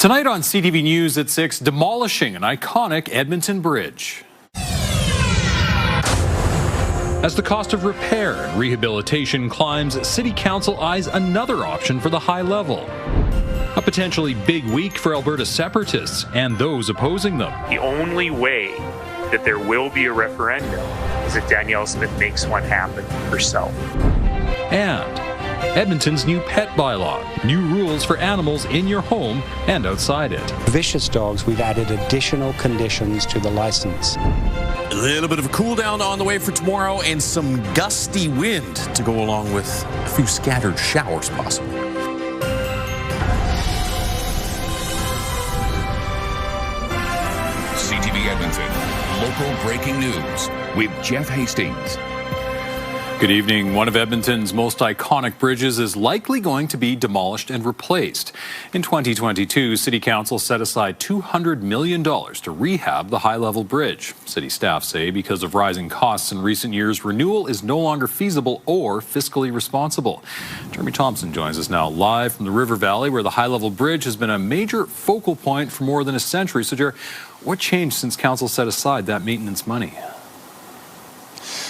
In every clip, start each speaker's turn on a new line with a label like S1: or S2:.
S1: Tonight on CTV News at 6, demolishing an iconic Edmonton bridge. As the cost of repair and rehabilitation climbs, City Council eyes another option for the high level. A potentially big week for Alberta separatists and those opposing them.
S2: The only way that there will be a referendum is if Danielle Smith makes one happen herself.
S1: And Edmonton's new pet bylaw, new rules for animals in your home and outside it.
S3: Vicious dogs, we've added additional conditions to the license.
S4: A little bit of a cool down on the way for tomorrow and some gusty wind to go along with a few scattered showers possibly.
S5: CTV Edmonton, local breaking news with Jeff Hastings.
S1: Good evening. One of Edmonton's most iconic bridges is likely going to be demolished and replaced. In 2022, City Council set aside $200 million to rehab the high-level bridge. City staff say because of rising costs in recent years, renewal is no longer feasible or fiscally responsible. Jeremy Thompson joins us now live from the River Valley, where the high-level bridge has been a major focal point for more than a century. So, Jer, what changed since Council set aside that maintenance money?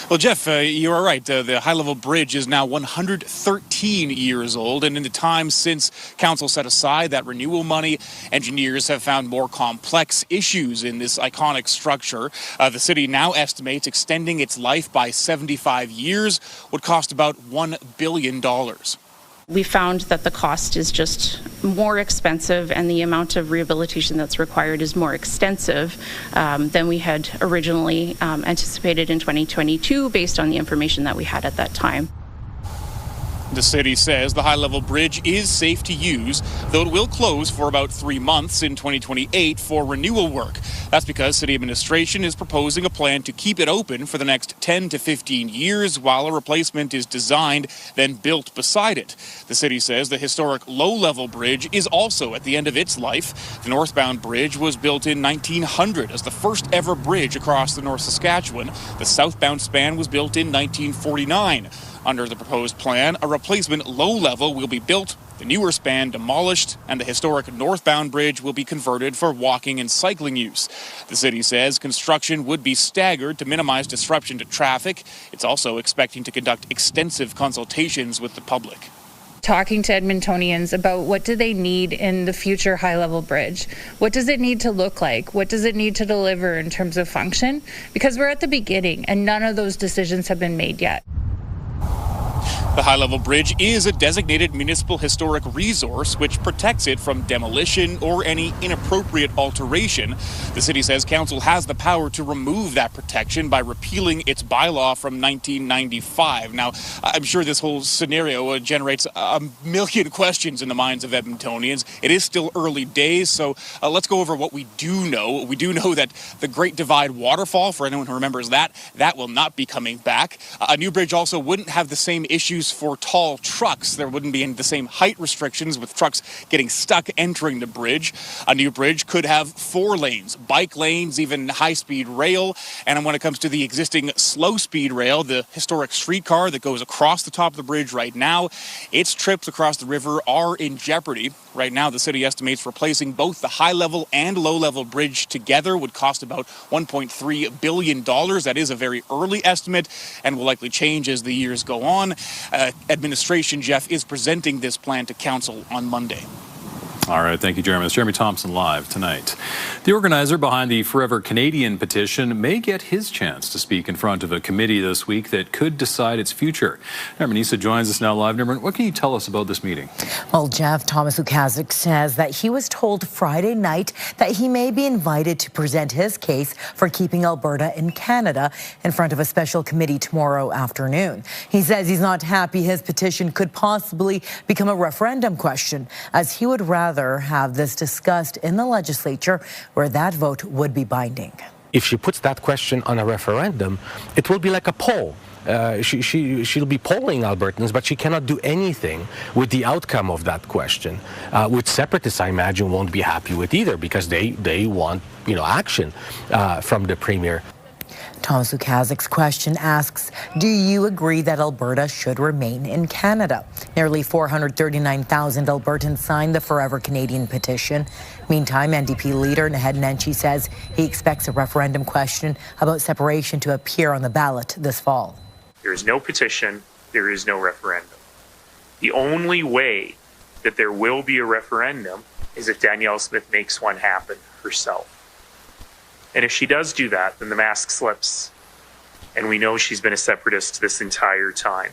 S6: Well, Jeff, you are right. The high-level bridge is now 113 years old, and in the time since Council set aside that renewal money, engineers have found more complex issues in this iconic structure. The city now estimates extending its life by 75 years would cost about $1 billion.
S7: We found that the cost is just more expensive and the amount of rehabilitation that's required is more extensive than we had originally anticipated in 2022 based on the information that we had at that time.
S6: The city says the high-level bridge is safe to use, though it will close for about 3 months in 2028 for renewal work. That's because city administration is proposing a plan to keep it open for the next 10 to 15 years while a replacement is designed, then built beside it. The city says the historic low-level bridge is also at the end of its life. The northbound bridge was built in 1900 as the first ever bridge across the North Saskatchewan. The southbound span was built in 1949. Under the proposed plan, a replacement low-level will be built, the newer span demolished, and the historic northbound bridge will be converted for walking and cycling use. The city says construction would be staggered to minimize disruption to traffic. It's also expecting to conduct extensive consultations with the public.
S8: Talking to Edmontonians about what do they need in the future high-level bridge. What does it need to look like? What does it need to deliver in terms of function? Because we're at the beginning and none of those decisions have been made yet.
S6: The high-level bridge is a designated municipal historic resource which protects it from demolition or any inappropriate alteration. The city says council has the power to remove that protection by repealing its bylaw from 1995. Now, I'm sure this whole scenario generates a million questions in the minds of Edmontonians. It is still early days, so let's go over what we do know. We do know that the Great Divide waterfall, for anyone who remembers that will not be coming back. A new bridge also wouldn't have the same issues for tall trucks. There wouldn't be the same height restrictions with trucks getting stuck entering the bridge. A new bridge could have 4 lanes, bike lanes, even high-speed rail. And when it comes to the existing slow-speed rail, the historic streetcar that goes across the top of the bridge right now, its trips across the river are in jeopardy. Right now, the city estimates replacing both the high-level and low-level bridge together would cost about $1.3 billion. That is a very early estimate and will likely change as the years go on. Administration, Jeff, is presenting this plan to council on Monday.
S1: All right, thank you, Jeremy. It's Jeremy Thompson live tonight. The organizer behind the Forever Canadian petition may get his chance to speak in front of a committee this week that could decide its future. Nermanisa joins us now live. Nerman, what can you tell us about this meeting?
S9: Well, Jeff, Thomas Lukazik says that he was told Friday night that he may be invited to present his case for keeping Alberta in Canada in front of a special committee tomorrow afternoon. He says he's not happy his petition could possibly become a referendum question, as he would rather have this discussed in the legislature where that vote would be binding.
S10: If she puts that question on a referendum, it will be like a poll. She'll be polling Albertans, but she cannot do anything with the outcome of that question, which separatists, I imagine, won't be happy with either, because they want, action from the Premier.
S9: Thomas Lukaszik's question asks, do you agree that Alberta should remain in Canada? Nearly 439,000 Albertans signed the Forever Canadian petition. Meantime, NDP leader Naheed Nenshi says he expects a referendum question about separation to appear on the ballot this fall.
S2: There is no petition, there is no referendum. The only way that there will be a referendum is if Danielle Smith makes one happen herself. And if she does do that, then the mask slips. And we know she's been a separatist this entire time.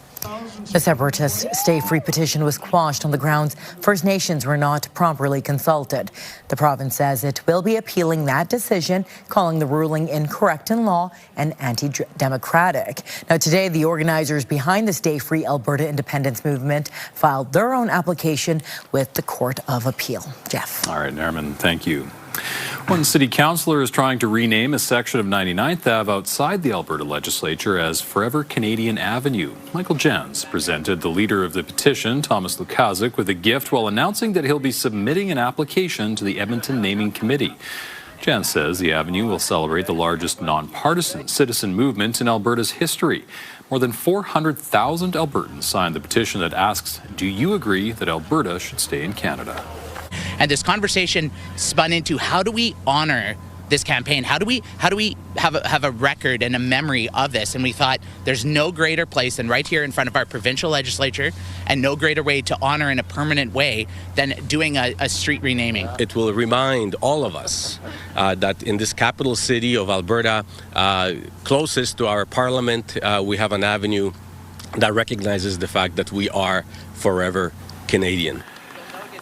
S9: The separatist Stay Free petition was quashed on the grounds First Nations were not properly consulted. The province says it will be appealing that decision, calling the ruling incorrect in law and anti-democratic. Now, today, the organizers behind the Stay Free Alberta Independence Movement filed their own application with the Court of Appeal. Jeff.
S1: All right, Nerman, thank you. One city councillor is trying to rename a section of 99th Ave outside the Alberta legislature as Forever Canadian Avenue. Michael Jens presented the leader of the petition, Thomas Lukazik, with a gift while announcing that he'll be submitting an application to the Edmonton Naming Committee. Jens says the avenue will celebrate the largest nonpartisan citizen movement in Alberta's history. More than 400,000 Albertans signed the petition that asks, do you agree that Alberta should stay in Canada?
S11: And this conversation spun into, how do we honor this campaign? How do we have a record and a memory of this? And we thought there's no greater place than right here in front of our provincial legislature, and no greater way to honor in a permanent way than doing a street renaming.
S12: It will remind all of us that in this capital city of Alberta, closest to our parliament, we have an avenue that recognizes the fact that we are forever Canadian.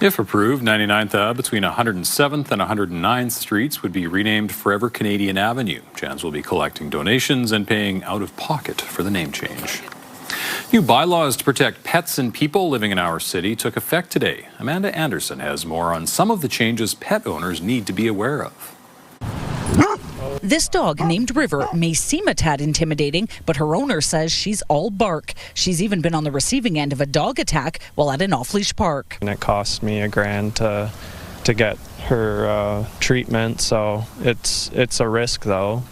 S1: If approved, 99th Ave between 107th and 109th Streets would be renamed Forever Canadian Avenue. Jans will be collecting donations and paying out of pocket for the name change. New bylaws to protect pets and people living in our city took effect today. Amanda Anderson has more on some of the changes pet owners need to be aware of.
S13: This dog named River may seem a tad intimidating, but her owner says she's all bark. She's even been on the receiving end of a dog attack while at an off-leash park.
S14: And it cost me $1,000 to get her treatment, so it's a risk though,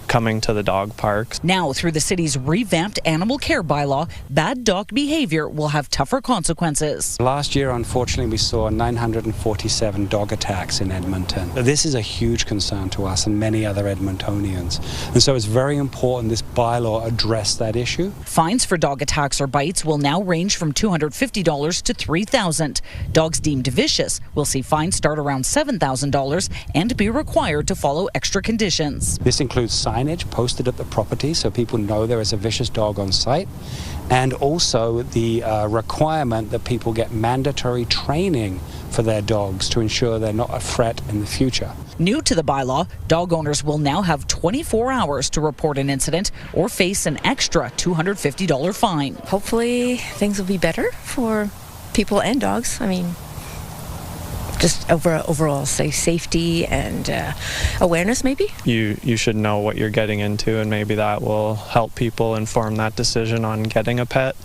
S14: coming to the dog parks.
S13: Now, through the city's revamped animal care bylaw, bad dog behavior will have tougher consequences.
S3: Last year, unfortunately, we saw 947 dog attacks in Edmonton. This is a huge concern to us and many other Edmontonians. And so it's very important this bylaw address that issue.
S13: Fines for dog attacks or bites will now range from $250 to $3,000. Dogs deemed vicious will see fines start around $7,000 and be required to follow extra conditions.
S3: This includes signage posted at the property so people know there is a vicious dog on site, and also the requirement that people get mandatory training for their dogs to ensure they're not a threat in the future.
S13: New to the bylaw, dog owners will now have 24 hours to report an incident or face an extra $250 fine.
S15: Hopefully things will be better for people and dogs. I mean, just overall safety and awareness, maybe.
S14: You should know what you're getting into, and maybe that will help people inform that decision on getting a pet,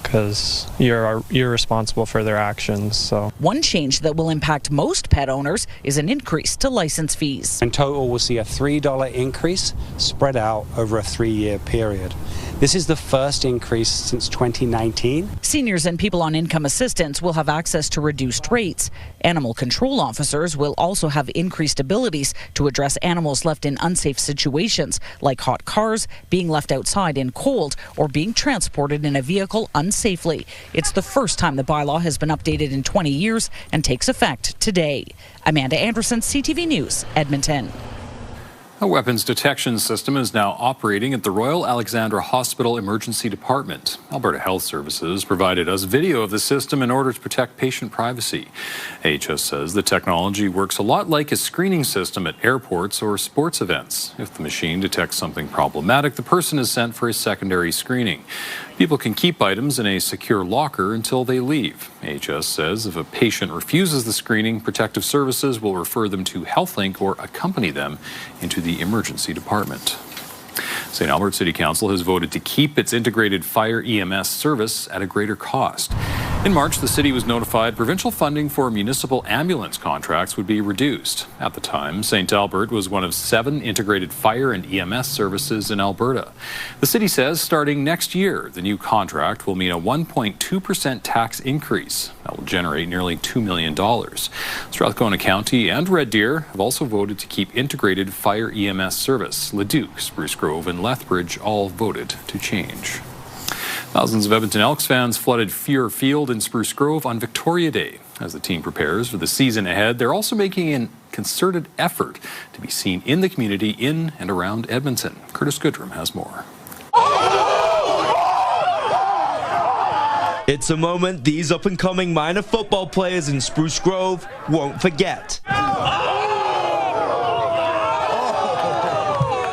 S14: because you're responsible for their actions. So
S13: one change that will impact most pet owners is an increase to license fees.
S3: In total, we'll see a $3 increase spread out over a 3-year period. This is the first increase since 2019.
S13: Seniors and people on income assistance will have access to reduced rates. Animal control officers will also have increased abilities to address animals left in unsafe situations, like hot cars, being left outside in cold, or being transported in a vehicle unsafely. It's the first time the bylaw has been updated in 20 years and takes effect today. Amanda Anderson, CTV News, Edmonton.
S1: A weapons detection system is now operating at the Royal Alexandra Hospital Emergency Department. Alberta Health Services provided us video of the system in order to protect patient privacy. AHS says the technology works a lot like a screening system at airports or sports events. If the machine detects something problematic, the person is sent for a secondary screening. People can keep items in a secure locker until they leave. AHS says if a patient refuses the screening, protective services will refer them to HealthLink or accompany them into the emergency department. St. Albert City Council has voted to keep its integrated fire EMS service at a greater cost. In March, the city was notified provincial funding for municipal ambulance contracts would be reduced. At the time, St. Albert was one of 7 integrated fire and EMS services in Alberta. The city says starting next year, the new contract will mean a 1.2% tax increase. That will generate nearly $2 million. Strathcona County and Red Deer have also voted to keep integrated fire EMS service. Leduc, Spruce Grove, and Lethbridge all voted to change. Thousands of Edmonton Elks fans flooded Fear Field in Spruce Grove on Victoria Day. As the team prepares for the season ahead, they're also making a concerted effort to be seen in the community in and around Edmonton. Curtis Goodrum has more.
S16: It's a moment these up-and-coming minor football players in Spruce Grove won't forget.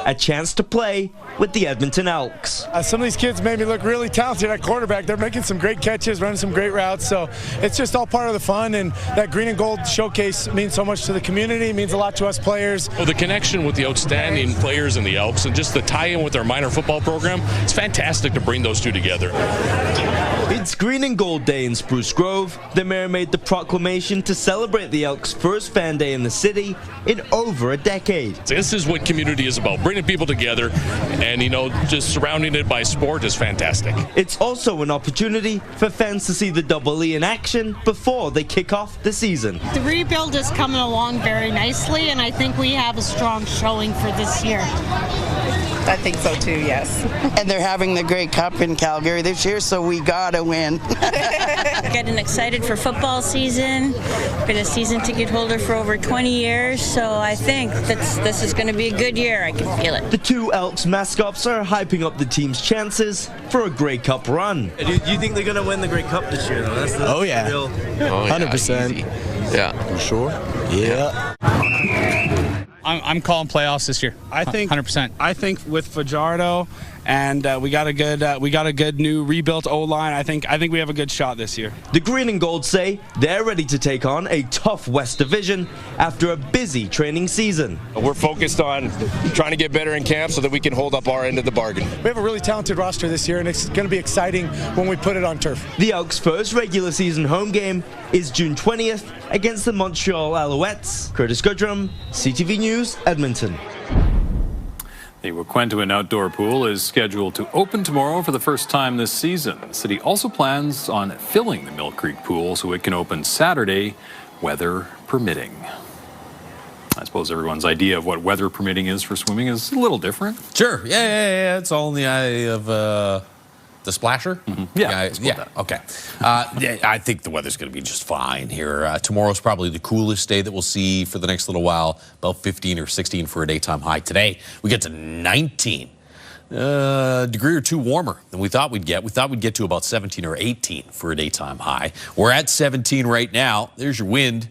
S16: A chance to play with the Edmonton Elks.
S17: Some of these kids made me look really talented at quarterback. They're making some great catches, running some great routes, so it's just all part of the fun, and that green and gold showcase means so much to the community, means a lot to us players.
S18: Well, the connection with the outstanding players in the Elks and just the tie-in with our minor football program, it's fantastic to bring those two together.
S16: It's Green and Gold Day in Spruce Grove. The mayor made the proclamation to celebrate the Elks' first fan day in the city in over a decade.
S18: This is what community is about, bringing people together, and, just surrounding it by sport is fantastic.
S16: It's also an opportunity for fans to see the Double E in action before they kick off the season.
S19: The rebuild is coming along very nicely, and I think we have a strong showing for this year.
S20: I think so too, yes. And they're having the Grey Cup in Calgary this year, so we gotta win.
S21: Getting excited for football season. Been a season ticket holder for over 20 years, so I think this is going to be a good year. I can feel it.
S16: The two Elks mascots are hyping up the team's chances for a Grey Cup run.
S22: Do you think they're going to win the Grey Cup this year, though? That's the real
S23: 100%.
S22: Yeah.
S23: You sure? Yeah.
S24: I'm calling playoffs this year.
S23: I think
S24: 100%.
S23: I think with Fajardo and we got a good new rebuilt O-line. I think we have a good shot this year.
S16: The Green and Gold say they're ready to take on a tough West Division after a busy training season.
S22: We're focused on trying to get better in camp so that we can hold up our end of the bargain.
S17: We have a really talented roster this year, and it's going to be exciting when we put it on turf.
S16: The Elks' first regular season home game is June 20th against the Montreal Alouettes. Curtis Goodrum, CTV News, Edmonton.
S1: The Waquentuin outdoor pool is scheduled to open tomorrow for the first time this season. The city also plans on filling the Mill Creek pool so it can open Saturday, weather permitting. I suppose everyone's idea of what weather permitting is for swimming is a little different.
S4: Sure. Yeah. It's all in the eye of the splasher.
S1: Mm-hmm.
S4: Yeah. Okay. I think the weather's going to be just fine here. Tomorrow's probably the coolest day that we'll see for the next little while. About 15 or 16 for a daytime high. Today we get to 19. Degree or two warmer than we thought we'd get. We thought we'd get to about 17 or 18 for a daytime high. We're at 17 right now. There's your wind.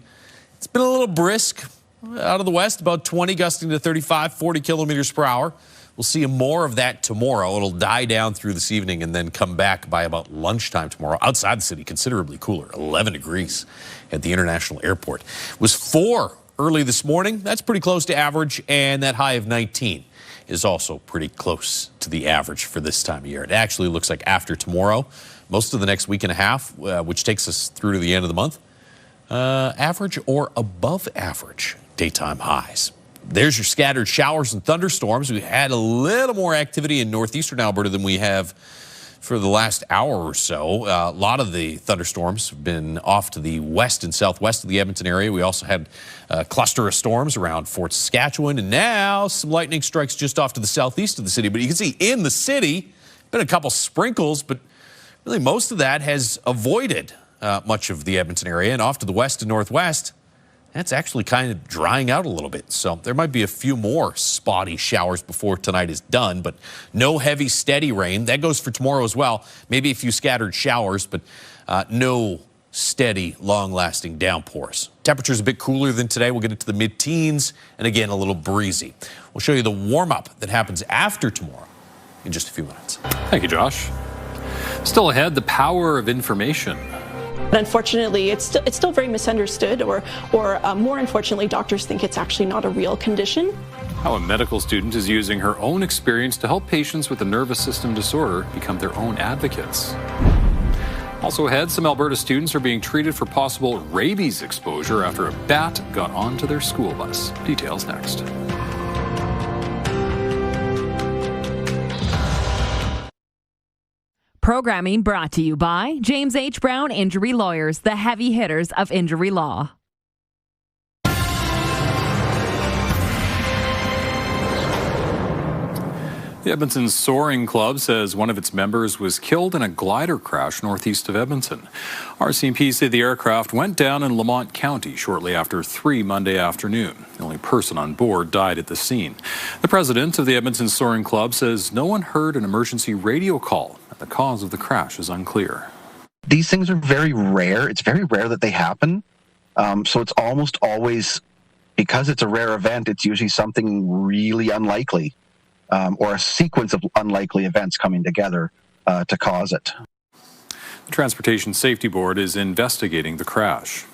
S4: It's been a little brisk out of the west, about 20, gusting to 35, 40 kilometers per hour. We'll see more of that tomorrow. It'll die down through this evening and then come back by about lunchtime tomorrow. Outside the city, considerably cooler, 11 degrees at the International Airport. It was 4 early this morning. That's pretty close to average, and that high of 19 is also pretty close to the average for this time of year. It actually looks like after tomorrow, most of the next week and a half, which takes us through to the end of the month, average or above average daytime highs. There's your scattered showers and thunderstorms. We had a little more activity in northeastern Alberta than we have for the last hour or so. A lot of the thunderstorms have been off to the west and southwest of the Edmonton area. We also had a cluster of storms around Fort Saskatchewan, and now some lightning strikes just off to the southeast of the city. But you can see in the city, been a couple sprinkles, but really most of that has avoided much of the Edmonton area, and off to the west and northwest, that's actually kind of drying out a little bit. So there might be a few more spotty showers before tonight is done, but no heavy, steady rain. That goes for tomorrow as well. Maybe a few scattered showers, but no steady, long-lasting downpours. Temperature's a bit cooler than today. We'll get into the mid-teens, and again, a little breezy. We'll show you the warm-up that happens after tomorrow in just a few minutes.
S1: Thank you, Josh. Still ahead, the power of information.
S25: But unfortunately, it's still very misunderstood, or more unfortunately, doctors think it's actually not a real condition.
S1: How a medical student is using her own experience to help patients with a nervous system disorder become their own advocates. Also ahead, some Alberta students are being treated for possible rabies exposure after a bat got onto their school bus. Details next.
S5: Programming brought to you by James H. Brown Injury Lawyers, the heavy hitters of injury law.
S1: The Edmonton Soaring Club says one of its members was killed in a glider crash northeast of Edmonton. RCMP say the aircraft went down in Lamont County shortly after 3 Monday afternoon. The only person on board died at the scene. The president of the Edmonton Soaring Club says no one heard an emergency radio call, and the cause of the crash is unclear.
S6: These things are very rare. It's very rare that they happen. So it's almost always, because it's a rare event, it's usually something really unlikely. Or a sequence of unlikely events coming together to cause it.
S1: The Transportation Safety Board is investigating the crash.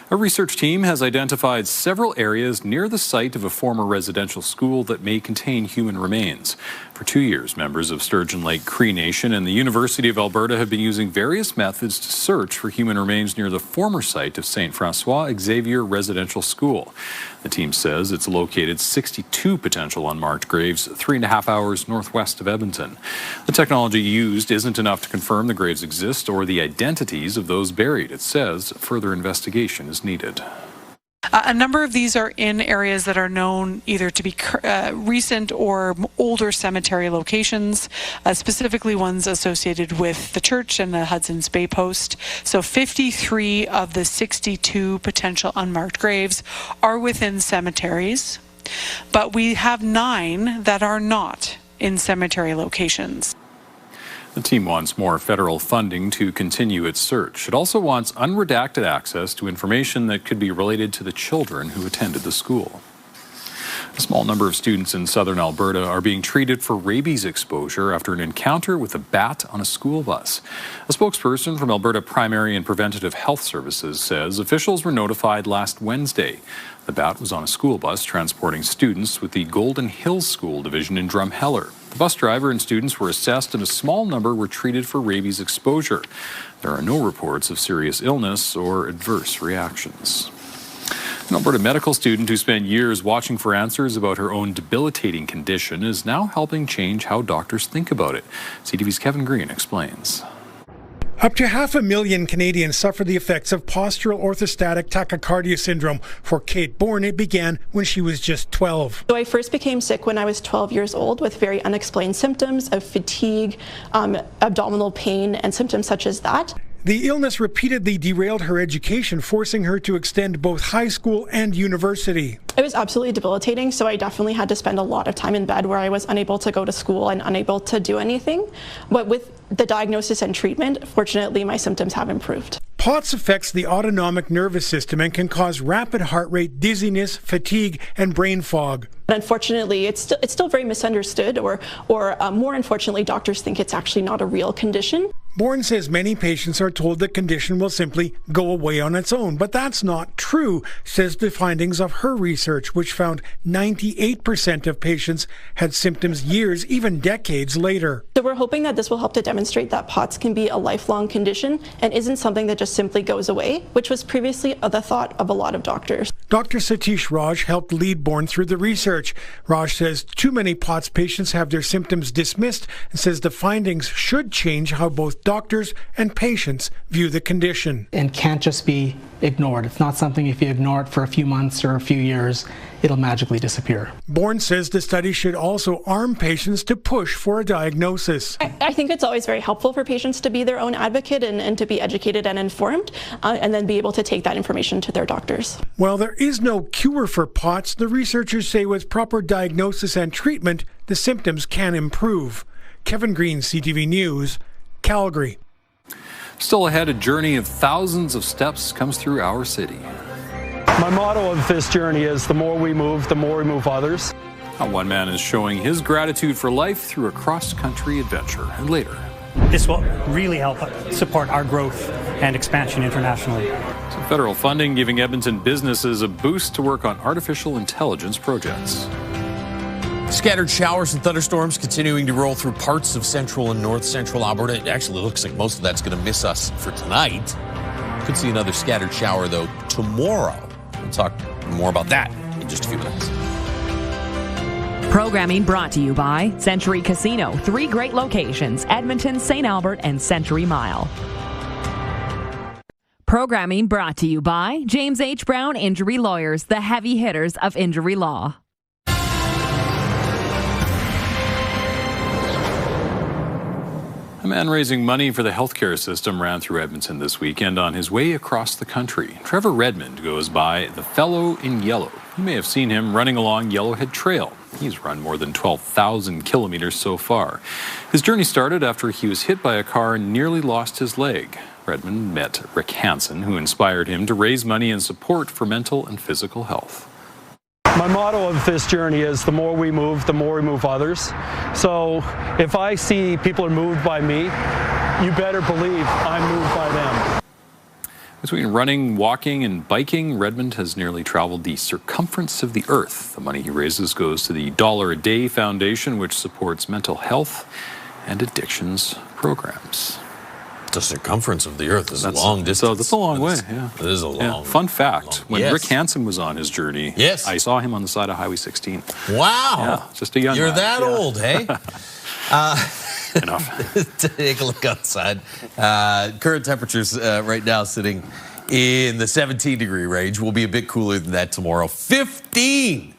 S1: A research team has identified several areas near the site of a former residential school that may contain human remains. For 2 years, members of Sturgeon Lake Cree Nation and the University of Alberta have been using various methods to search for human remains near the former site of St. Francois Xavier Residential School. The team says it's located 62 potential unmarked graves 3.5 hours northwest of Edmonton. The technology used isn't enough to confirm the graves exist or the identities of those buried. It says further investigation is needed.
S7: A number of these are in areas that are known either to be recent or older cemetery locations, specifically ones associated with the church and the Hudson's Bay Post. So 53 of the 62 potential unmarked graves are within cemeteries, but we have 9 that are not in cemetery locations.
S1: The team wants more federal funding to continue its search. It also wants unredacted access to information that could be related to the children who attended the school. A small number of students in southern Alberta are being treated for rabies exposure after an encounter with a bat on a school bus. A spokesperson from Alberta Primary and Preventative Health Services says officials were notified last Wednesday. The bat was on a school bus transporting students with the Golden Hills School Division in Drumheller. The bus driver and students were assessed and a small number were treated for rabies exposure. There are no reports of serious illness or adverse reactions. An Alberta medical student who spent years watching for answers about her own debilitating condition is now helping change how doctors think about it. CTV's Kevin Green explains.
S8: Up to 500,000 Canadians suffer the effects of postural orthostatic tachycardia syndrome. For Kate Bourne, it began when she was just 12.
S25: So I first became sick when I was 12 years old with very unexplained symptoms of fatigue, abdominal pain, and symptoms such as that.
S8: The illness repeatedly derailed her education, forcing her to extend both high school and university.
S25: It was absolutely debilitating, so I definitely had to spend a lot of time in bed where I was unable to go to school and unable to do anything. But with the diagnosis and treatment, fortunately, my symptoms have improved.
S8: POTS affects the autonomic nervous system and can cause rapid heart rate, dizziness, fatigue, and brain fog.
S25: But unfortunately, it's still very misunderstood, or more unfortunately, doctors think it's actually not a real condition.
S8: Bourne says many patients are told the condition will simply go away on its own, but that's not true, says the findings of her research, which found 98% of patients had symptoms years, even decades later.
S25: So we're hoping that this will help to demonstrate that POTS can be a lifelong condition and isn't something that just simply goes away, which was previously the thought of a lot of doctors.
S8: Dr. Satish Raj helped lead Bourne through the research. Raj says too many POTS patients have their symptoms dismissed and says the findings should change how both doctors and patients view the condition.
S10: And can't just be ignored. It's not something if you ignore it for a few months or a few years, it'll magically disappear.
S8: Bourne says the study should also arm patients to push for a diagnosis.
S25: I think it's always very helpful for patients to be their own advocate and to be educated and informed, and then be able to take that information to their doctors.
S8: While there is no cure for POTS, the researchers say with proper diagnosis and treatment, the symptoms can improve. Kevin Green, CTV News, Calgary.
S1: Still ahead, a journey of thousands of steps comes through our city.
S26: My motto of this journey is the more we move others.
S1: One man is showing his gratitude for life through a cross-country adventure. And later,
S27: this will really help support our growth and expansion internationally.
S1: Some federal funding giving Edmonton businesses a boost to work on artificial intelligence projects.
S4: Scattered showers and thunderstorms continuing to roll through parts of central and north central Alberta. It actually looks like most of that's going to miss us for tonight. Could see another scattered shower, though, tomorrow. We'll talk more about that in just a few minutes.
S5: Programming brought to you by Century Casino. 3 great locations: Edmonton, St. Albert, and Century Mile. Programming brought to you by James H. Brown Injury Lawyers, the heavy hitters of injury law.
S1: A man raising money for the healthcare system ran through Edmonton this weekend on his way across the country. Trevor Redmond goes by the Fellow in Yellow. You may have seen him running along Yellowhead Trail. He's run more than 12,000 kilometers so far. His journey started after he was hit by a car and nearly lost his leg. Redmond met Rick Hansen, who inspired him to raise money and support for mental and physical health.
S26: My motto of this journey is the more we move others. So if I see people are moved by me, you better believe I'm moved by them.
S1: Between running, walking, and biking, Redmond has nearly traveled the circumference of the earth. The money he raises goes to the $1 a Day Foundation, which supports mental health and addictions programs.
S4: The circumference of the earth is a long distance.
S1: So that's a long way, yeah.
S4: It is a long.
S1: Fun fact, when Rick Hansen was on his journey, I saw him on the side of Highway 16.
S4: Wow.
S1: Yeah, just a young
S4: You're
S1: lad.
S4: that old, hey?
S1: Enough.
S4: Take a look outside. Current temperatures right now sitting in the 17-degree range. Will be a bit cooler than that tomorrow. 15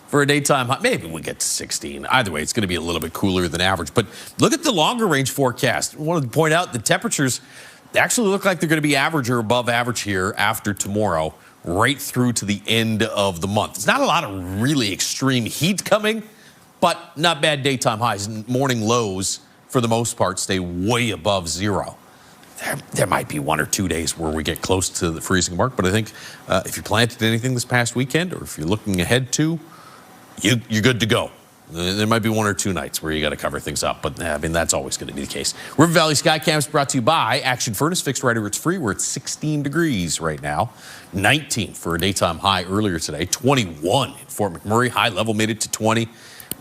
S4: for a daytime high. Maybe we get to 16. Either way, it's going to be a little bit cooler than average. But look at the longer range forecast. I wanted to point out the temperatures actually look like they're going to be average or above average here after tomorrow, right through to the end of the month. It's not a lot of really extreme heat coming, but not bad daytime highs. Morning lows, for the most part, stay way above zero. There might be 1 or 2 days where we get close to the freezing mark, but I think if you planted anything this past weekend, or if you're looking ahead to, you're good to go. There might be 1 or 2 nights where you got to cover things up, but I mean, that's always going to be the case. River Valley Skycams brought to you by Action Furnace. Fixed right over, it's free. We're at 16 degrees right now. 19 for a daytime high earlier today. 21 in Fort McMurray. High level made it to 20.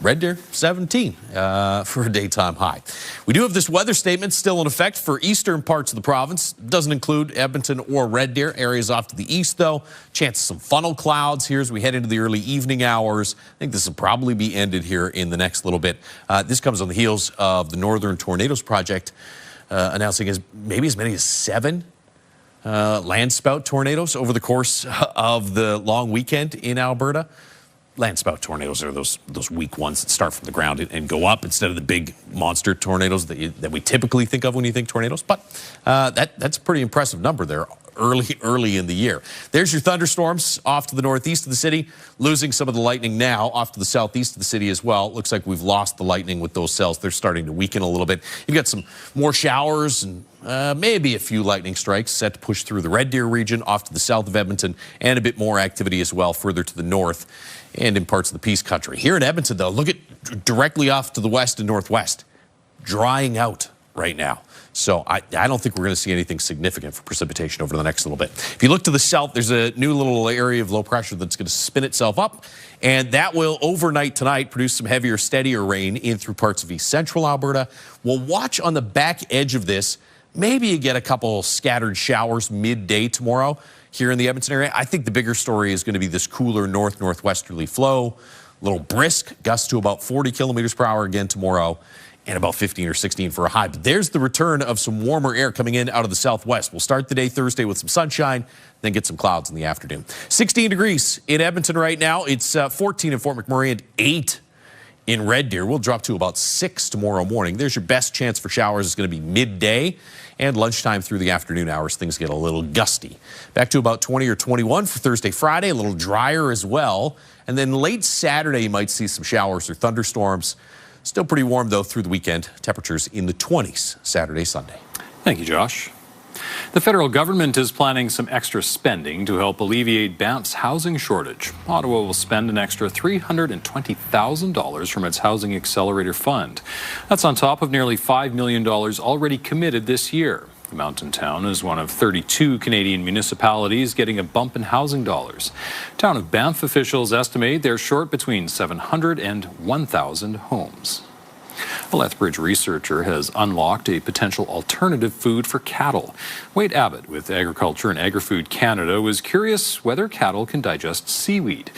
S4: Red Deer, 17 for a daytime high. We do have this weather statement still in effect for eastern parts of the province. Doesn't include Edmonton or Red Deer. Areas off to the east, though. Chance of some funnel clouds here as we head into the early evening hours. I think this will probably be ended here in the next little bit. This comes on the heels of the Northern Tornadoes Project announcing maybe as many as 7 landspout tornadoes over the course of the long weekend in Alberta. Landspout tornadoes are those weak ones that start from the ground and go up instead of the big monster tornadoes that we typically think of when you think tornadoes. But that's a pretty impressive number there early in the year. There's your thunderstorms off to the northeast of the city, losing some of the lightning now off to the southeast of the city as well. Looks like we've lost the lightning with those cells. They're starting to weaken a little bit. You've got some more showers and maybe a few lightning strikes set to push through the Red Deer region off to the south of Edmonton, and a bit more activity as well further to the north and in parts of the Peace Country. Here in Edmonton, though, look at directly off to the west and northwest. Drying out right now. So I don't think we're going to see anything significant for precipitation over the next little bit. If you look to the south, there's a new little area of low pressure that's going to spin itself up, and that will overnight tonight produce some heavier, steadier rain in through parts of east central Alberta. We'll watch on the back edge of this. Maybe you get a couple scattered showers midday tomorrow here in the Edmonton area. I think the bigger story is going to be this cooler northwesterly flow. A little brisk, gusts to about 40 kilometers per hour again tomorrow, and about 15 or 16 for a high. But there's the return of some warmer air coming in out of the southwest. We'll start the day Thursday with some sunshine, then get some clouds in the afternoon. 16 degrees in Edmonton right now. It's 14 in Fort McMurray and 8 in Red Deer. We'll drop to about 6 tomorrow morning. There's your best chance for showers. It's going to be midday and lunchtime through the afternoon hours. Things get a little gusty. Back to about 20 or 21 for Thursday, Friday. A little drier as well. And then late Saturday, you might see some showers or thunderstorms. Still pretty warm, though, through the weekend. Temperatures in the 20s Saturday, Sunday.
S1: Thank you, Josh. The federal government is planning some extra spending to help alleviate Banff's housing shortage. Ottawa will spend an extra $320,000 from its Housing Accelerator Fund. That's on top of nearly $5 million already committed this year. The mountain town is one of 32 Canadian municipalities getting a bump in housing dollars. Town of Banff officials estimate they're short between 700 and 1,000 homes. A Lethbridge researcher has unlocked a potential alternative food for cattle. Wade Abbott with Agriculture and Agri-Food Canada was curious whether cattle can digest seaweed.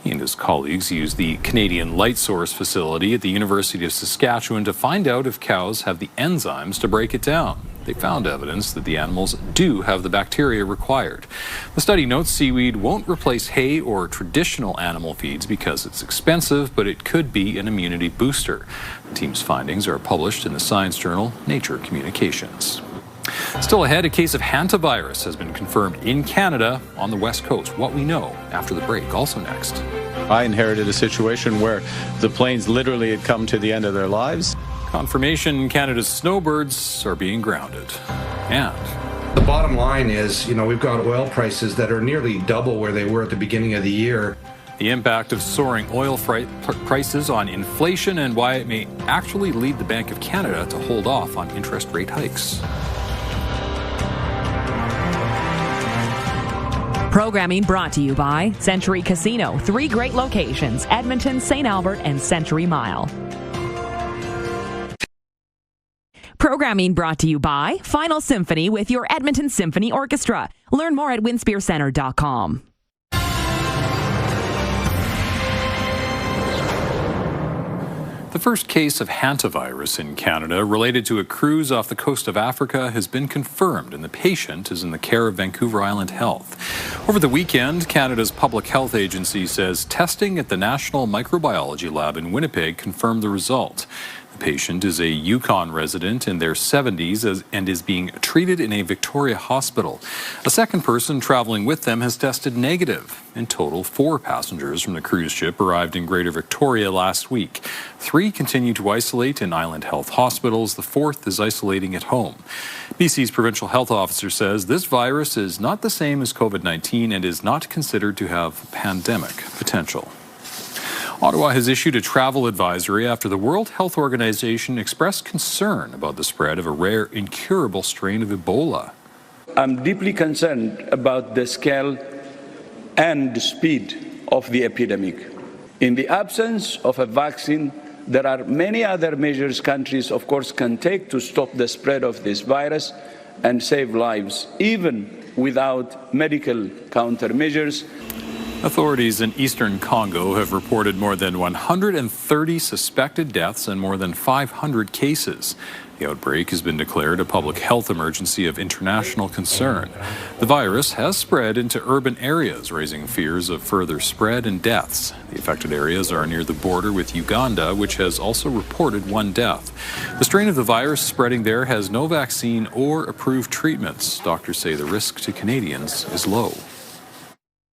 S1: He and his colleagues used the Canadian Light Source facility at the University of Saskatchewan to find out if cows have the enzymes to break it down. They found evidence that the animals do have the bacteria required. The study notes seaweed won't replace hay or traditional animal feeds because it's expensive, but it could be an immunity booster. The team's findings are published in the science journal Nature Communications. Still ahead, a case of hantavirus has been confirmed in Canada on the West Coast. What we know after the break, also next.
S2: I inherited a situation where the planes literally had come to the end of their lives.
S1: Confirmation Canada's Snowbirds are being grounded. And
S3: the bottom line is, we've got oil prices that are nearly double where they were at the beginning of the year.
S1: The impact of soaring oil prices on inflation and why it may actually lead the Bank of Canada to hold off on interest rate hikes.
S5: Programming brought to you by Century Casino. 3 great locations: Edmonton, St. Albert, and Century Mile. Programming brought to you by Final Symphony with your Edmonton Symphony Orchestra. Learn more at winspearcenter.com.
S1: The first case of hantavirus in Canada related to a cruise off the coast of Africa has been confirmed, and the patient is in the care of Vancouver Island Health. Over the weekend, Canada's Public Health Agency says testing at the National Microbiology Lab in Winnipeg confirmed the result. The patient is a Yukon resident in their 70s and is being treated in a Victoria hospital. A second person traveling with them has tested negative. In total, 4 passengers from the cruise ship arrived in Greater Victoria last week. 3 continue to isolate in Island Health hospitals. The 4th is isolating at home. BC's provincial health officer says this virus is not the same as COVID-19 and is not considered to have pandemic potential. Ottawa has issued a travel advisory after the World Health Organization expressed concern about the spread of a rare, incurable strain of Ebola.
S9: I'm deeply concerned about the scale and the speed of the epidemic. In the absence of a vaccine, there are many other measures countries, of course, can take to stop the spread of this virus and save lives, even without medical countermeasures.
S1: Authorities in eastern Congo have reported more than 130 suspected deaths and more than 500 cases. The outbreak has been declared a public health emergency of international concern. The virus has spread into urban areas, raising fears of further spread and deaths. The affected areas are near the border with Uganda, which has also reported 1 death. The strain of the virus spreading there has no vaccine or approved treatments. Doctors say the risk to Canadians is low.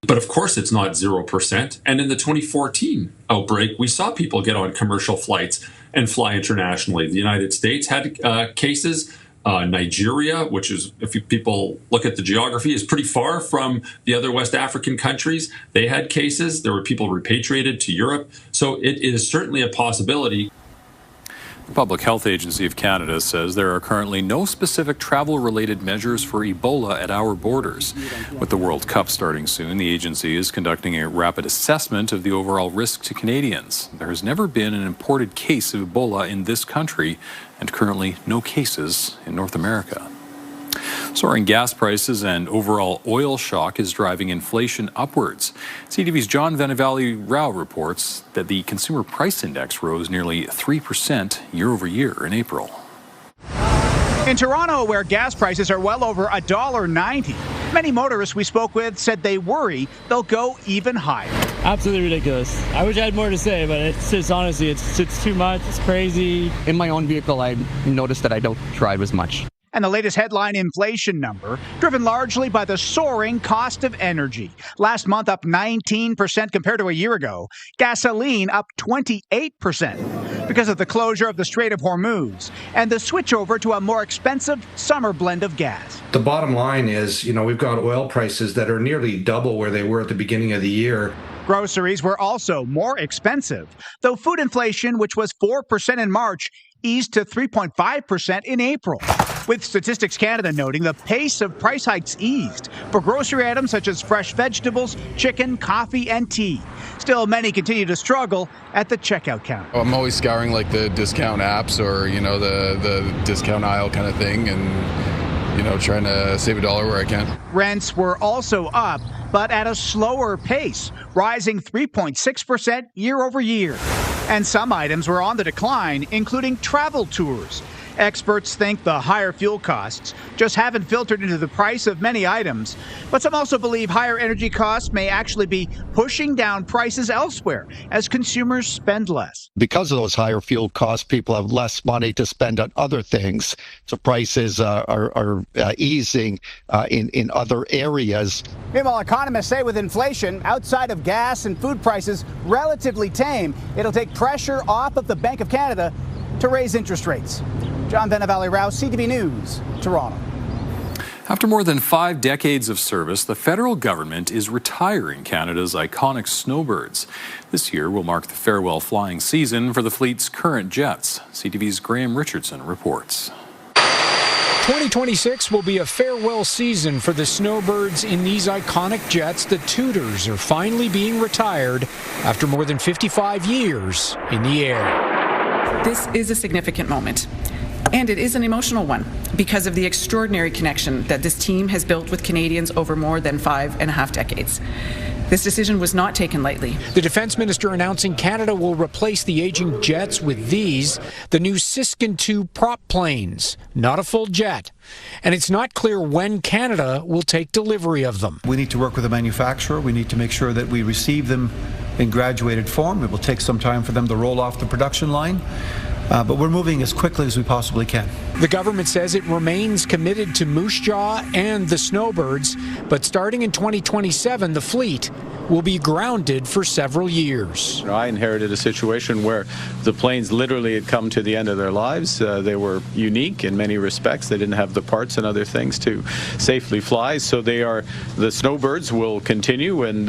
S11: But of course, it's not 0%. And in the 2014 outbreak, we saw people get on commercial flights and fly internationally. The United States had cases. Nigeria, which is, if people look at the geography, is pretty far from the other West African countries. They had cases. There were people repatriated to Europe. So it is certainly a possibility.
S1: The Public Health Agency of Canada says there are currently no specific travel-related measures for Ebola at our borders. With the World Cup starting soon, the agency is conducting a rapid assessment of the overall risk to Canadians. There has never been an imported case of Ebola in this country, and currently no cases in North America. Soaring gas prices and overall oil shock is driving inflation upwards. CTV's John Venevali-Rao reports that the Consumer Price Index rose nearly 3% year over year in April.
S12: In Toronto, where gas prices are well over $1.90, many motorists we spoke with said they worry they'll go even higher.
S14: Absolutely ridiculous. I wish I had more to say, but it's just honestly, it's too much. It's crazy.
S15: In my own vehicle, I noticed that I don't drive as much.
S12: And the latest headline inflation number, driven largely by the soaring cost of energy. Last month, up 19% compared to a year ago. Gasoline up 28% because of the closure of the Strait of Hormuz and the switch over to a more expensive summer blend of gas.
S3: The bottom line is, we've got oil prices that are nearly double where they were at the beginning of the year.
S12: Groceries were also more expensive, though food inflation, which was 4% in March, eased to 3.5% in April. with Statistics Canada noting the pace of price hikes eased for grocery items such as fresh vegetables, chicken, coffee, and tea. Still, many continue to struggle at the checkout counter.
S13: I'm always scouring like the discount apps or, the discount aisle kind of thing and, trying to save a dollar where I can.
S12: Rents were also up, but at a slower pace, rising 3.6% year over year. And some items were on the decline, including travel tours. Experts think the higher fuel costs just haven't filtered into the price of many items, but some also believe higher energy costs may actually be pushing down prices elsewhere as consumers spend less.
S18: Because of those higher fuel costs, people have less money to spend on other things, so prices are easing in other areas.
S12: Meanwhile, economists say with inflation outside of gas and food prices relatively tame, it'll take pressure off of the Bank of Canada to raise interest rates. John Venavalley-Rouse, CTV News, Toronto.
S1: After more than 5 decades of service, the federal government is retiring Canada's iconic Snowbirds. This year will mark the farewell flying season for the fleet's current jets. CTV's Graham Richardson reports.
S19: 2026 will be a farewell season for the Snowbirds in these iconic jets. The Tudors are finally being retired after more than 55 years in the air.
S20: This is a significant moment. And it is an emotional one because of the extraordinary connection that this team has built with Canadians over more than 5.5 decades. This decision was not taken lightly.
S19: The Defence Minister announcing Canada will replace the aging jets with these, the new Siskin 2 prop planes, not a full jet. And it's not clear when Canada will take delivery of them.
S21: We need to work with the manufacturer. We need to make sure that we receive them in graduated form. It will take some time for them to roll off the production line. But we're moving as quickly as we possibly can.
S19: The government says it remains committed to Moose Jaw and the Snowbirds, but starting in 2027, the fleet will be grounded for several years.
S2: I inherited a situation where the planes literally had come to the end of their lives. They were unique in many respects. They didn't have the parts and other things to safely fly. So the Snowbirds will continue, and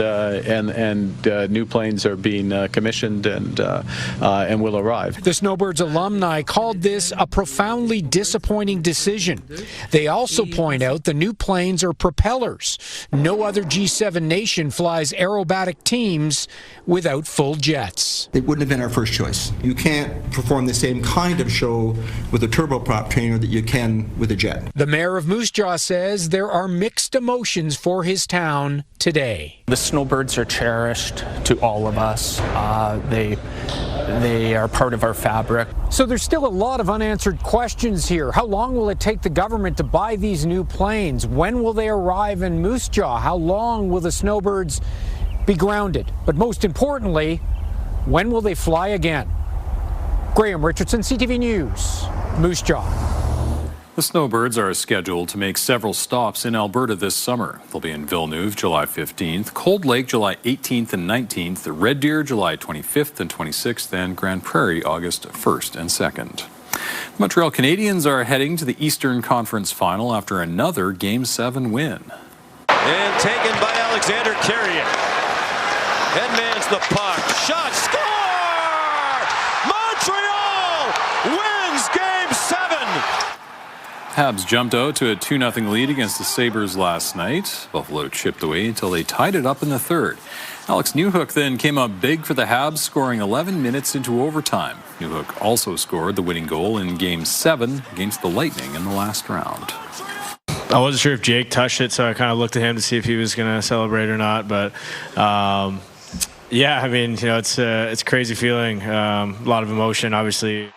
S2: new planes are being commissioned and will arrive.
S19: The Snowbirds alumni called this a profoundly disappointing decision. They also point out the new planes are propellers. No other G7 nation flies aerobatic teams without full jets.
S23: It wouldn't have been our first choice. You can't perform the same kind of show with a turboprop trainer that you can with a jet.
S19: The mayor of Moose Jaw says there are mixed emotions for his town today.
S24: The Snowbirds are cherished to all of us. They are part of our fabric.
S19: So there's still a lot of unanswered questions here. How long will it take the government to buy these new planes? When will they arrive in Moose Jaw? How long will the Snowbirds be grounded? But most importantly, when will they fly again? Graham Richardson, CTV News, Moose Jaw.
S1: The Snowbirds are scheduled to make several stops in Alberta this summer. They'll be in Villeneuve July 15th, Cold Lake July 18th and 19th, the Red Deer July 25th and 26th, and Grand Prairie August 1st and 2nd. The Montreal Canadiens are heading to the Eastern Conference Final after another Game 7 win.
S28: And taken by Alexander Carrier. Headmans the puck. Shot, score! Montreal wins Game 7!
S1: Habs jumped out to a 2-0 lead against the Sabres last night. Buffalo chipped away until they tied it up in the third. Alex Newhook then came up big for the Habs, scoring 11 minutes into overtime. Newhook also scored the winning goal in Game 7 against the Lightning in the last round.
S29: I wasn't sure if Jake touched it, so I kind of looked at him to see if he was going to celebrate or not. But, yeah, I mean, it's a crazy feeling. A lot of emotion, obviously.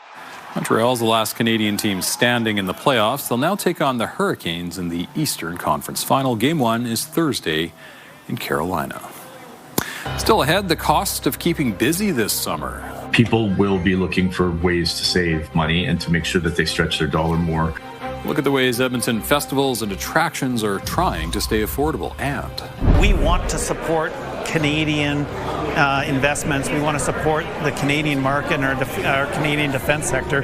S1: Montreal's the last Canadian team standing in the playoffs. They'll now take on the Hurricanes in the Eastern Conference Final. Game 1 is Thursday in Carolina. Still ahead, the cost of keeping busy this summer.
S30: People will be looking for ways to save money and to make sure that they stretch their dollar more.
S1: Look at the ways Edmonton festivals and attractions are trying to stay affordable. And
S31: we want to support Canadian investments. We want to support the Canadian market and our Canadian defense sector.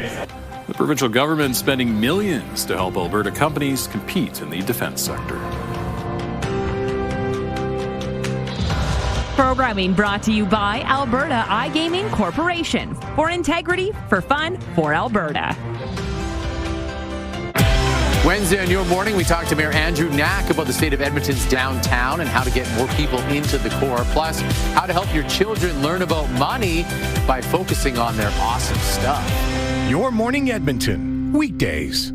S1: The provincial government spending millions to help Alberta companies compete in the defense sector.
S5: Programming brought to you by Alberta iGaming Corporation. For integrity, for fun, for Alberta.
S4: Wednesday on Your Morning, we talked to Mayor Andrew Knack about the state of Edmonton's downtown and how to get more people into the core, plus how to help your children learn about money by focusing on their awesome stuff.
S6: Your Morning Edmonton, weekdays.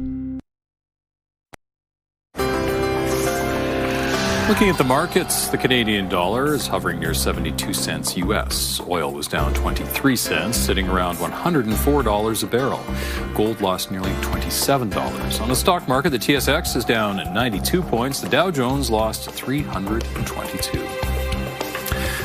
S1: Looking at the markets, the Canadian dollar is hovering near 72 cents U.S. Oil was down 23 cents, sitting around $104 a barrel. Gold lost nearly $27. On the stock market, the TSX is down 92 points. The Dow Jones lost 322.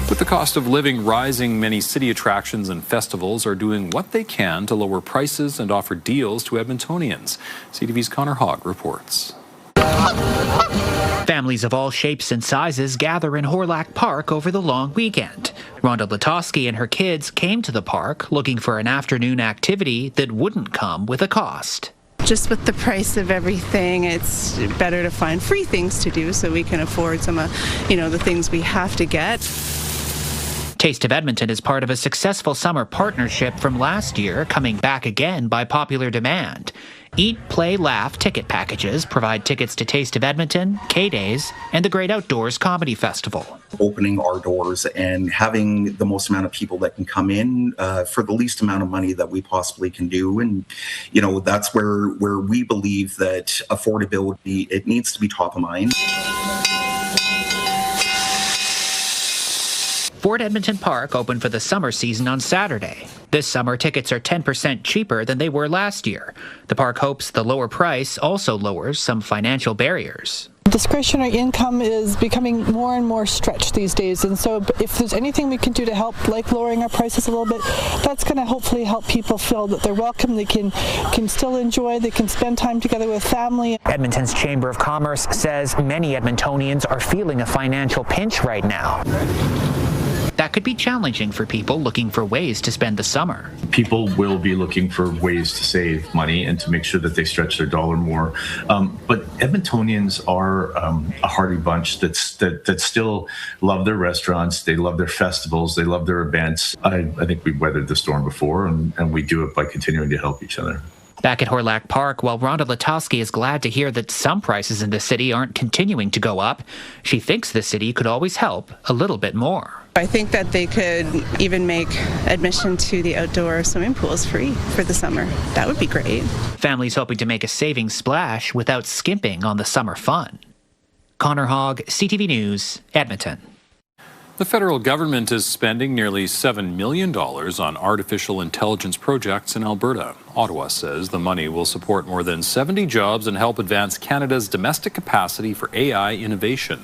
S1: With the cost of living rising, many city attractions and festivals are doing what they can to lower prices and offer deals to Edmontonians. CTV's Connor Hogg reports.
S7: Families of all shapes and sizes gather in Horlack Park over the long weekend. Rhonda Latosky and her kids came to the park looking for an afternoon activity that wouldn't come with a cost.
S8: Just with the price of everything, it's better to find free things to do so we can afford some of, the things we have to get.
S7: Taste of Edmonton is part of a successful summer partnership from last year, coming back again by popular demand. Eat, Play, Laugh ticket packages provide tickets to Taste of Edmonton, K-Days, and the Great Outdoors Comedy Festival.
S10: Opening our doors and having the most amount of people that can come in for the least amount of money that we possibly can do. And, that's where we believe that affordability, it needs to be top of mind.
S7: Fort Edmonton Park opened for the summer season on Saturday. This summer, tickets are 10% cheaper than they were last year. The park hopes the lower price also lowers some financial barriers.
S16: Discretionary income is becoming more and more stretched these days, and so if there's anything we can do to help, like lowering our prices a little bit, that's going to hopefully help people feel that they're welcome, they can still enjoy, they can spend time together with family.
S7: Edmonton's Chamber of Commerce says many Edmontonians are feeling a financial pinch right now. That could be challenging for people looking for ways to spend the summer.
S30: People will be looking for ways to save money and to make sure that they stretch their dollar more. But Edmontonians are a hardy bunch that still love their restaurants, they love their festivals, they love their events. I think we've weathered the storm before, and we do it by continuing to help each other.
S7: Back at Horlack Park, while Rhonda Latosky is glad to hear that some prices in the city aren't continuing to go up, she thinks the city could always help a little bit more.
S8: I think that they could even make admission to the outdoor swimming pools free for the summer. That would be great.
S7: Families hoping to make a savings splash without skimping on the summer fun. Connor Hogg, CTV News, Edmonton.
S1: The federal government is spending nearly $7 million on artificial intelligence projects in Alberta. Ottawa says the money will support more than 70 jobs and help advance Canada's domestic capacity for AI innovation.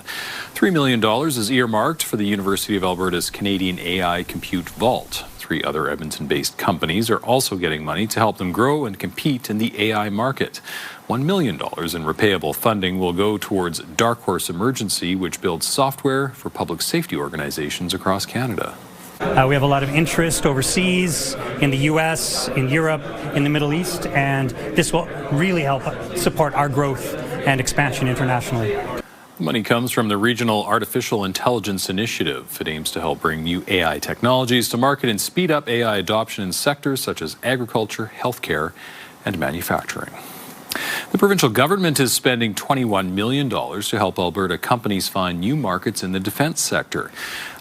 S1: $3 million is earmarked for the University of Alberta's Canadian AI Compute Vault. 3 other Edmonton-based companies are also getting money to help them grow and compete in the AI market. $1 million in repayable funding will go towards Dark Horse Emergency, which builds software for public safety organizations across Canada.
S17: We have a lot of interest overseas, in the U.S., in Europe, in the Middle East, and this will really help support our growth and expansion internationally.
S1: The money comes from the Regional Artificial Intelligence Initiative. It aims to help bring new AI technologies to market and speed up AI adoption in sectors such as agriculture, healthcare, and manufacturing. The provincial government is spending $21 million to help Alberta companies find new markets in the defence sector.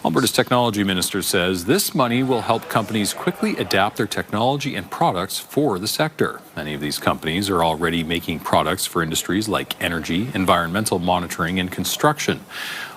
S1: Alberta's technology minister says this money will help companies quickly adapt their technology and products for the sector. Many of these companies are already making products for industries like energy, environmental monitoring, and construction.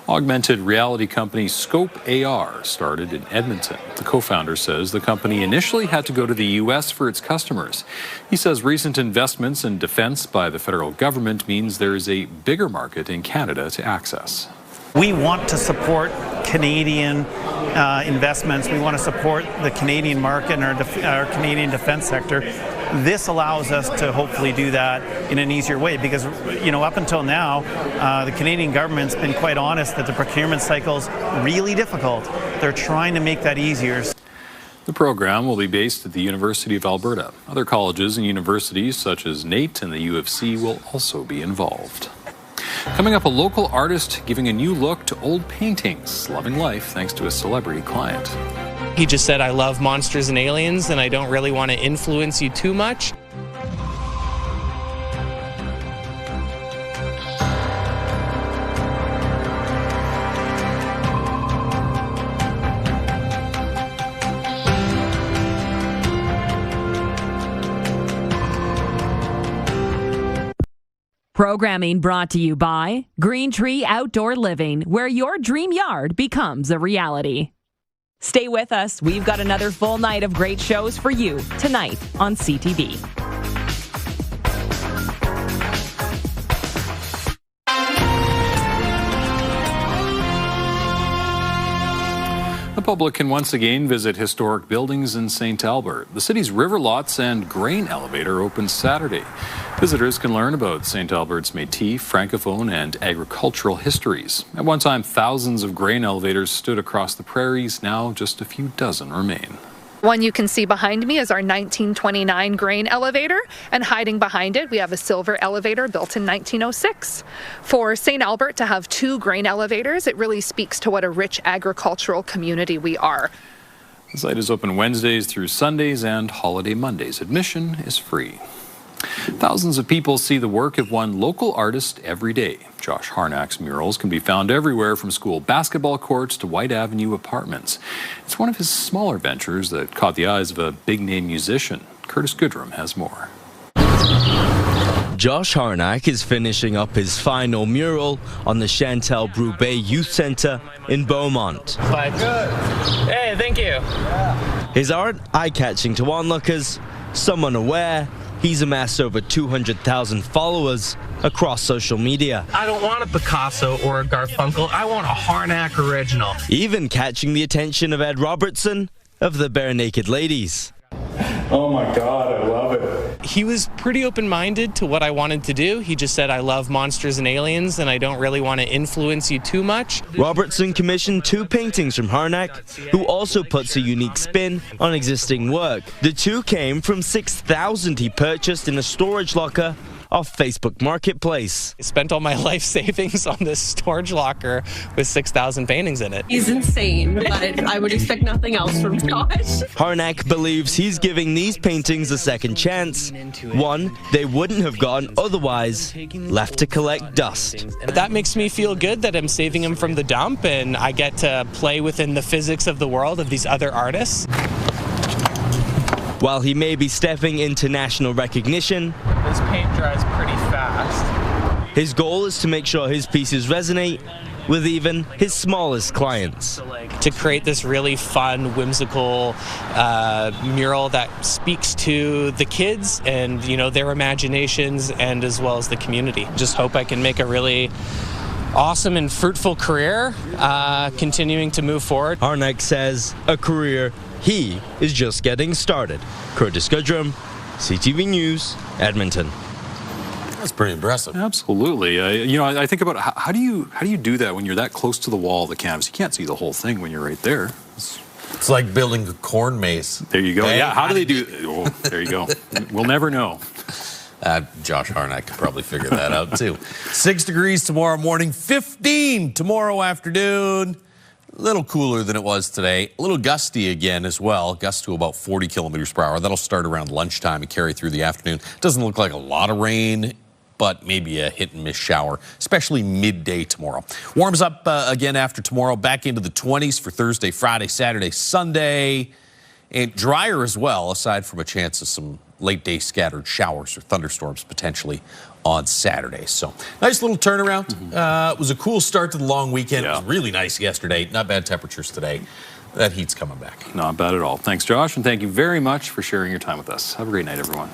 S1: Augmented reality company Scope AR started in Edmonton. The co-founder says the company initially had to go to the U.S. for its customers. He says recent investments in defense by the federal government means there is a bigger market in Canada to access.
S31: We want to support Canadian investments. We want to support the Canadian market and our Canadian defense sector. This allows us to hopefully do that in an easier way because, up until now, the Canadian government's been quite honest that the procurement cycle's really difficult. They're trying to make that easier.
S1: The program will be based at the University of Alberta. Other colleges and universities such as NAIT and the U of C will also be involved. Coming up, a local artist giving a new look to old paintings, loving life thanks to a celebrity client.
S24: He just said, I love monsters and aliens, and I don't really want to influence you too much.
S5: Programming brought to you by Green Tree Outdoor Living, where your dream yard becomes a reality. Stay with us. We've got another full night of great shows for you tonight on CTV.
S1: The public can once again visit historic buildings in St. Albert. The city's river lots and grain elevator opens Saturday. Visitors can learn about St. Albert's Métis, Francophone, and agricultural histories. At one time, thousands of grain elevators stood across the prairies. Now, just a few dozen remain.
S3: One you can see behind me is our 1929 grain elevator, and hiding behind it we have a silver elevator built in 1906. For St. Albert to have 2 grain elevators, it really speaks to what a rich agricultural community we are.
S1: The site is open Wednesdays through Sundays and holiday Mondays. Admission is free. Thousands of people see the work of one local artist every day. Josh Harnack's murals can be found everywhere from school basketball courts to White Avenue apartments. It's one of his smaller ventures that caught the eyes of a big-name musician. Curtis Goodrum has more.
S9: Josh Harnack is finishing up his final mural on the Chantal Broubet Youth Centre in Beaumont.
S24: Hey, thank you.
S9: His art eye-catching to onlookers, some unaware. He's amassed over 200,000 followers across social media.
S24: I don't want a Picasso or a Garfunkel. I want a Harnack original.
S9: Even catching the attention of Ed Robertson of the Bare Naked Ladies.
S11: Oh my God, I love it.
S24: He was pretty open-minded to what I wanted to do. He just said, I love monsters and aliens, and I don't really want to influence you too much.
S9: Robertson commissioned 2 paintings from Harnack, who also puts a unique spin on existing work. The 2 came from 6,000 he purchased in a storage locker off Facebook Marketplace.
S24: I spent all my life savings on this storage locker with 6,000 paintings in it.
S13: He's insane, but I would expect nothing else from Josh.
S9: Harnack believes he's giving these paintings a second chance, one they wouldn't have gotten otherwise, left to collect dust.
S24: That makes me feel good that I'm saving them from the dump, and I get to play within the physics of the world of these other artists.
S9: While he may be stepping into national recognition,
S24: this paint dries pretty fast.
S9: His goal is to make sure his pieces resonate with even his smallest clients.
S24: To create this really fun, whimsical mural that speaks to the kids and, you know, their imaginations, and as well as the community. Just hope I can make a really awesome and fruitful career, continuing to move forward.
S9: Harnack says a career he is just getting started. Curtis Goodrum, CTV News, Edmonton.
S14: That's pretty impressive.
S1: Absolutely. I think about how do you do that when you're that close to the wall of the canvas? You can't see the whole thing when you're right there.
S14: It's like building a corn maze.
S1: There you go. Yeah. How do they do? Oh, there you go. We'll never know.
S14: Josh Harnack could probably figure that out too. 6 degrees tomorrow morning, 15 tomorrow afternoon. A little cooler than it was today. A little gusty again as well. Gusts to about 40 kilometers per hour. That'll start around lunchtime and carry through the afternoon. Doesn't look like a lot of rain, but maybe a hit and miss shower, especially midday tomorrow. Warms up again after tomorrow, back into the 20s for Thursday, Friday, Saturday, Sunday. And drier as well, aside from a chance of some late day scattered showers or thunderstorms potentially on Saturday. So nice little turnaround. It was a cool start to the long weekend.
S1: Yeah.
S14: It was really nice yesterday. Not bad temperatures today. That heat's coming back.
S1: Not bad at all. Thanks, Josh, and thank you very much for sharing your time with us. Have a great night, everyone.